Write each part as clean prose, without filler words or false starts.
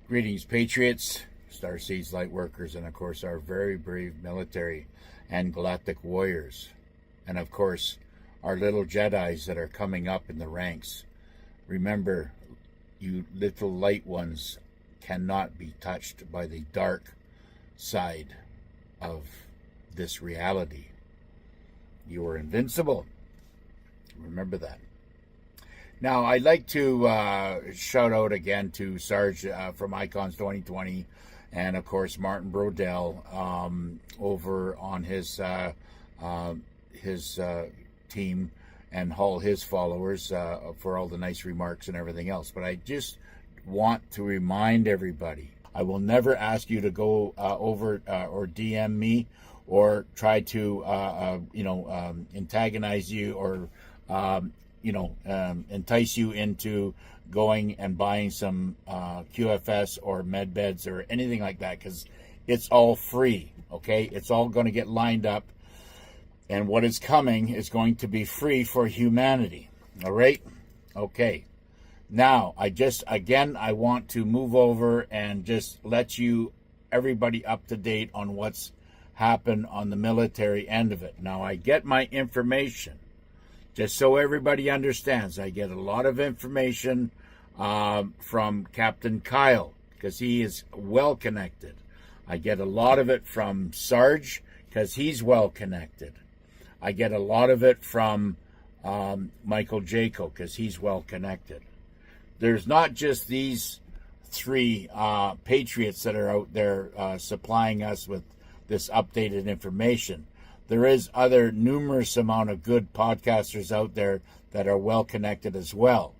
Greetings, Patriots, Starseeds light workers, and of course our very brave military and galactic warriors. And of course, our little Jedis that are coming up in the ranks. Remember, you little light ones cannot be touched by the dark side of this reality. You are invincible. Remember that. Now, I'd like to shout out again to Sarge from Icons 2020 and, of course, Martin Brodell over on his team and all his followers for all the nice remarks and everything else. But I just want to remind everybody, I will never ask you to go over or DM me or try to, antagonize you or entice you into going and buying some QFS or med beds or anything like that, because it's all free, okay? It's all going to get lined up, and what is coming is going to be free for humanity, all right? Okay. Now, I want to move over and just let everybody up to date on what's happened on the military end of it. Now, I get my information, just so everybody understands, I get a lot of information from Captain Kyle, because he is well connected. I get a lot of it from Sarge, because he's well connected. I get a lot of it from Michael Jaco, because he's well connected. There's not just these three Patriots that are out there supplying us with this updated information. There is other numerous amount of good podcasters out there that are well connected as well.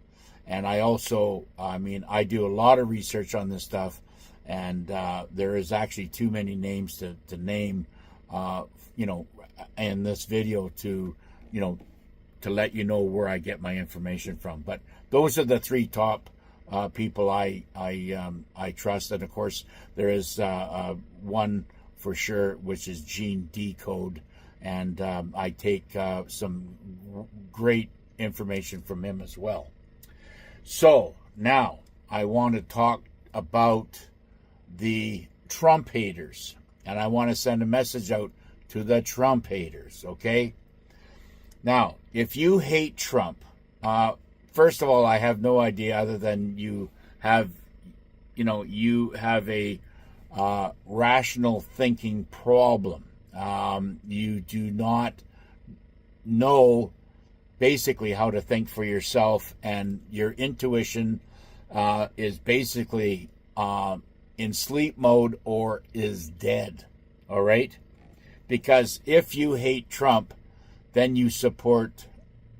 And I also, I do a lot of research on this stuff, and there is actually too many names to name, in this video to let you know where I get my information from. But those are the three top people I trust. And of course, there is one for sure, which is Gene Decode. And I take some great information from him as well. So now I want to talk about the Trump haters. And I want to send a message out to the Trump haters, okay? Now, if you hate Trump, first of all, I have no idea other than you have a rational thinking problem. You do not know basically how to think for yourself, and your intuition is basically in sleep mode or is dead, all right? Because if you hate Trump, then you support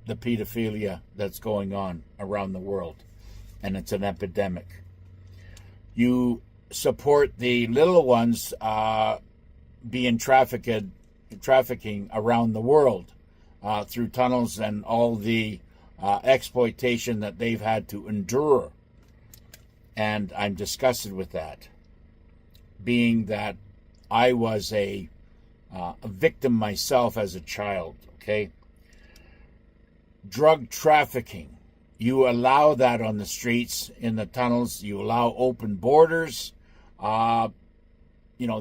the pedophilia that's going on around the world, and it's an epidemic. You support the little ones being trafficking around the world through tunnels and all the exploitation that they've had to endure. And I'm disgusted with that, being that I was a victim myself as a child, okay? Drug trafficking. You allow that on the streets, in the tunnels. You allow open borders.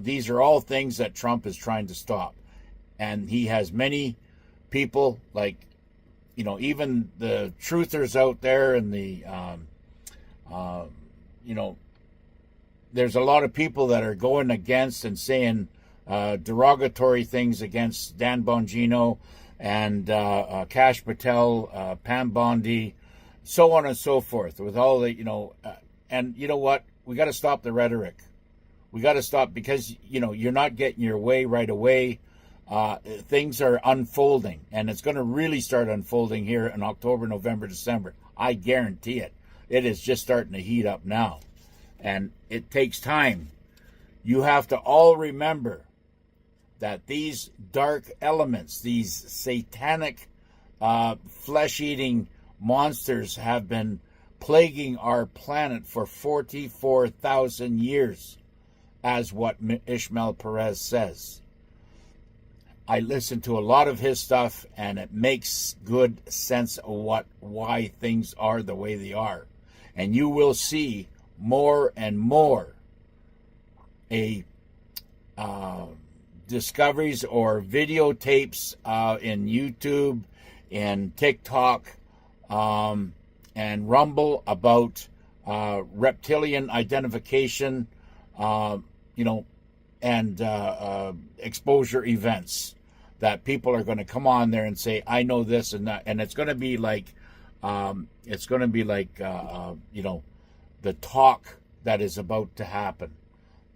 These are all things that Trump is trying to stop. And he has many people, like, even the truthers out there and the, there's a lot of people that are going against and saying derogatory things against Dan Bongino and Kash Patel, Pam Bondi, so on and so forth, with all the, and you know what? We got to stop the rhetoric. We got to stop, because, you're not getting your way right away. Things are unfolding, and it's going to really start unfolding here in October, November, December. I guarantee it. It is just starting to heat up now, and it takes time. You have to all remember that these dark elements, these satanic flesh-eating monsters, have been plaguing our planet for 44,000 years, as what Ishmael Perez says. I listen to a lot of his stuff, and it makes good sense of why things are the way they are. And you will see more and more discoveries or videotapes in YouTube and TikTok and Rumble about reptilian identification, and exposure events that people are going to come on there and say, I know this and that. And it's going to be like, the talk that is about to happen.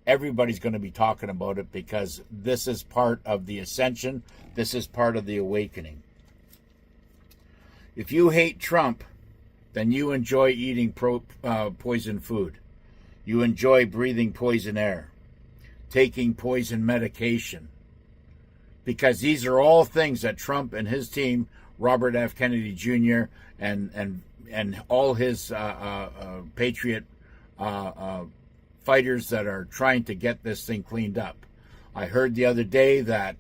Everybody's going to be talking about it because this is part of the ascension. This is part of the awakening. If you hate Trump, then you enjoy eating poison food. You enjoy breathing poison air, taking poison medication, because these are all things that Trump and his team, Robert F. Kennedy Jr. and all his Patriot fighters that are trying to get this thing cleaned up. I heard the other day that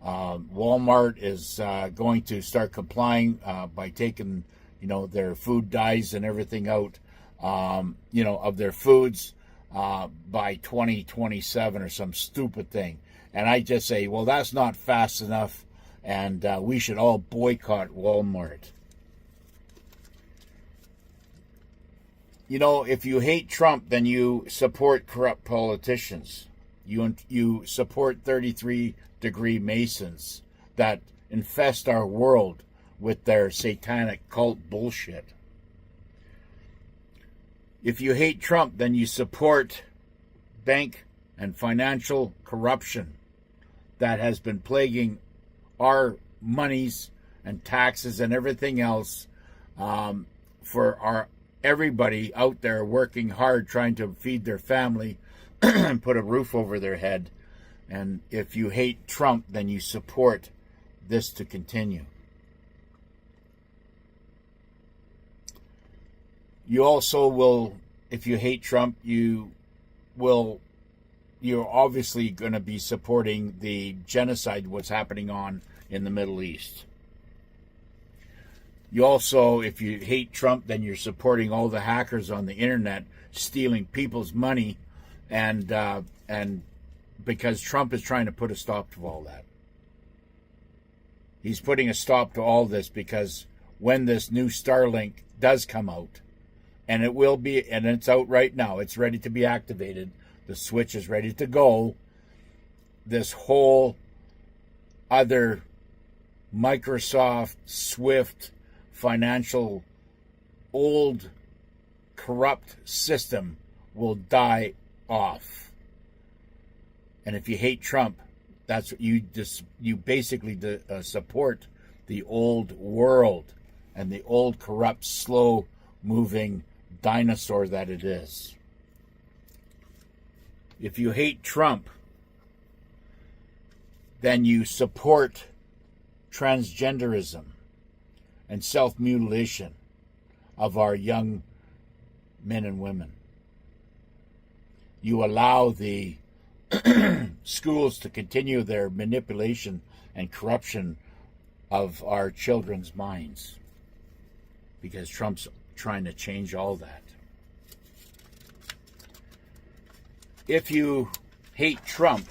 Walmart is going to start complying by taking, their food dyes and everything out, of their foods by 2027 or some stupid thing. And I just say, well, that's not fast enough, and we should all boycott Walmart. If you hate Trump, then you support corrupt politicians. You support 33-degree Masons that infest our world with their satanic cult bullshit. If you hate Trump, then you support bank and financial corruption that has been plaguing our monies and taxes and everything else for everybody out there working hard trying to feed their family and put a roof over their head. And if you hate Trump, then you support this to continue. You also will, if you hate Trump, you're obviously going to be supporting the genocide, what's happening in the Middle East. You also, if you hate Trump, then you're supporting all the hackers on the internet stealing people's money, and because Trump is trying to put a stop to all that. He's putting a stop to all this because when this new Starlink does come out, and it will be, and it's out right now, it's ready to be activated, the switch is ready to go, this whole other Microsoft, Swift, financial, old, corrupt system will die off. And if you hate Trump, that's what you basically support the old world and the old, corrupt, slow-moving dinosaur that it is. If you hate Trump, then you support transgenderism and self-mutilation of our young men and women. You allow the schools to continue their manipulation and corruption of our children's minds because Trump's trying to change all that. If you hate Trump,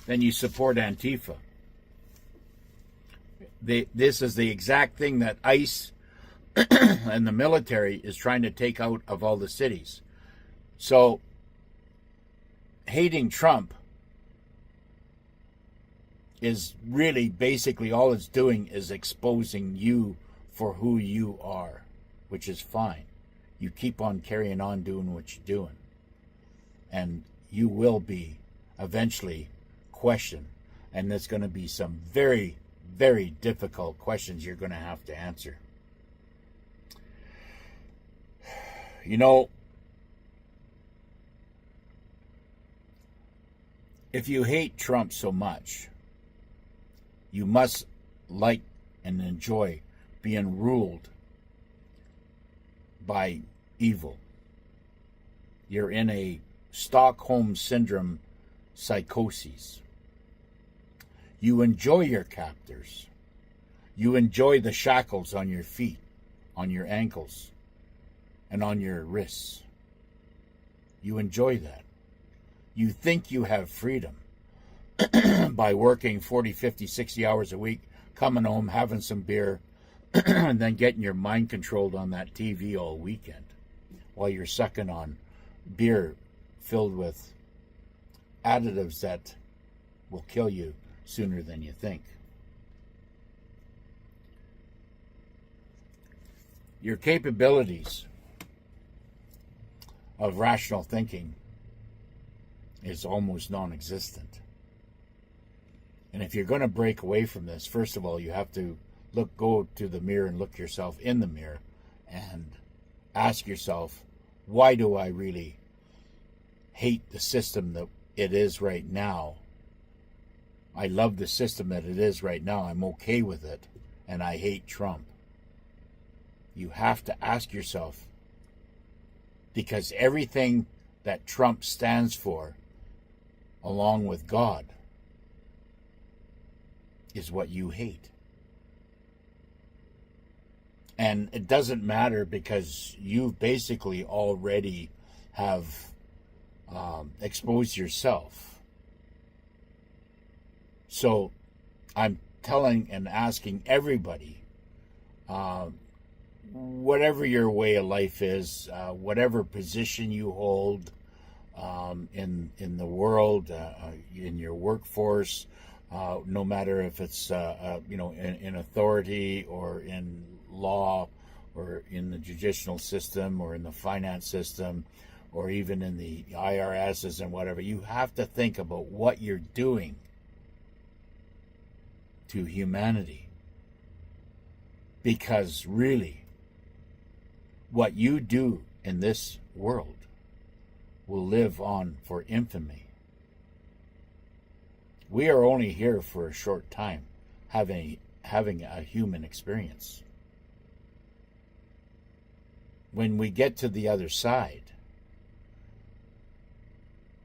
then you support Antifa. This is the exact thing that ICE and the military is trying to take out of all the cities. So, hating Trump is really basically all it's doing is exposing you for who you are, which is fine. You keep on carrying on doing what you're doing. And you will be eventually questioned. And there's going to be some very, very difficult questions you're going to have to answer. If you hate Trump so much, you must like and enjoy being ruled by evil. You're in a Stockholm Syndrome psychosis. You enjoy your captors. You enjoy the shackles on your feet, on your ankles, and on your wrists. You enjoy that. You think you have freedom by working 40, 50, 60 hours a week, coming home, having some beer, and then getting your mind controlled on that TV all weekend while you're sucking on beer filled with additives that will kill you sooner than you think. Your capabilities of rational thinking is almost non-existent. And if you're going to break away from this, first of all, you have to go to the mirror and look yourself in the mirror and ask yourself, why do I really hate the system that it is right now? I love the system that it is right now. I'm okay with it, and I hate Trump. You have to ask yourself, because everything that Trump stands for, along with God, is what you hate. And it doesn't matter, because you basically already have exposed yourself. So I'm telling and asking everybody, whatever your way of life is, whatever position you hold in the world, in your workforce, no matter if it's in authority or in law or in the judicial system or in the finance system or even in the IRSs and whatever, you have to think about what you're doing to humanity. Because really, what you do in this world will live on for infamy. We are only here for a short time, having a human experience. When we get to the other side,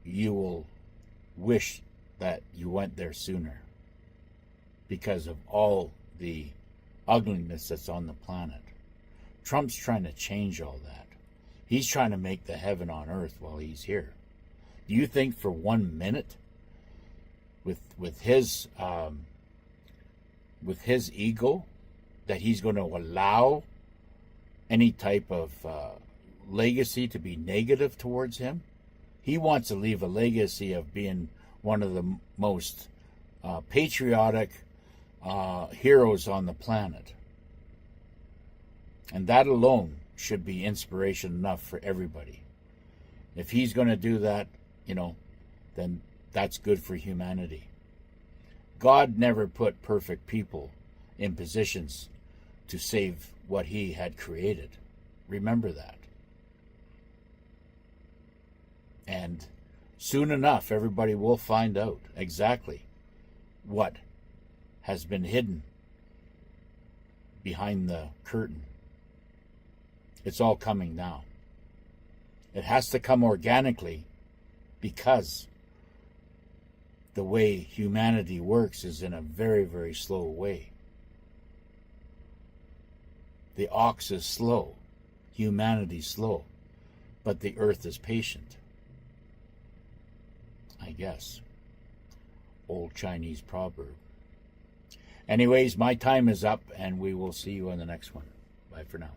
you will wish that you went there sooner, because of all the ugliness that's on the planet. Trump's trying to change all that. He's trying to make the heaven on earth while he's here. Do you think for 1 minute, with his ego, that he's going to allow any type of legacy to be negative towards him? He wants to leave a legacy of being one of the most patriotic heroes on the planet. And that alone should be inspiration enough for everybody. If he's going to do that, then that's good for humanity. God never put perfect people in positions to save what he had created. Remember that. And soon enough, everybody will find out exactly what has been hidden behind the curtain. It's all coming now. It has to come organically, because the way humanity works is in a very, very slow way. The ox is slow, humanity's slow, but the earth is patient. I guess. Old Chinese proverb. Anyways, my time is up, and we will see you on the next one. Bye for now.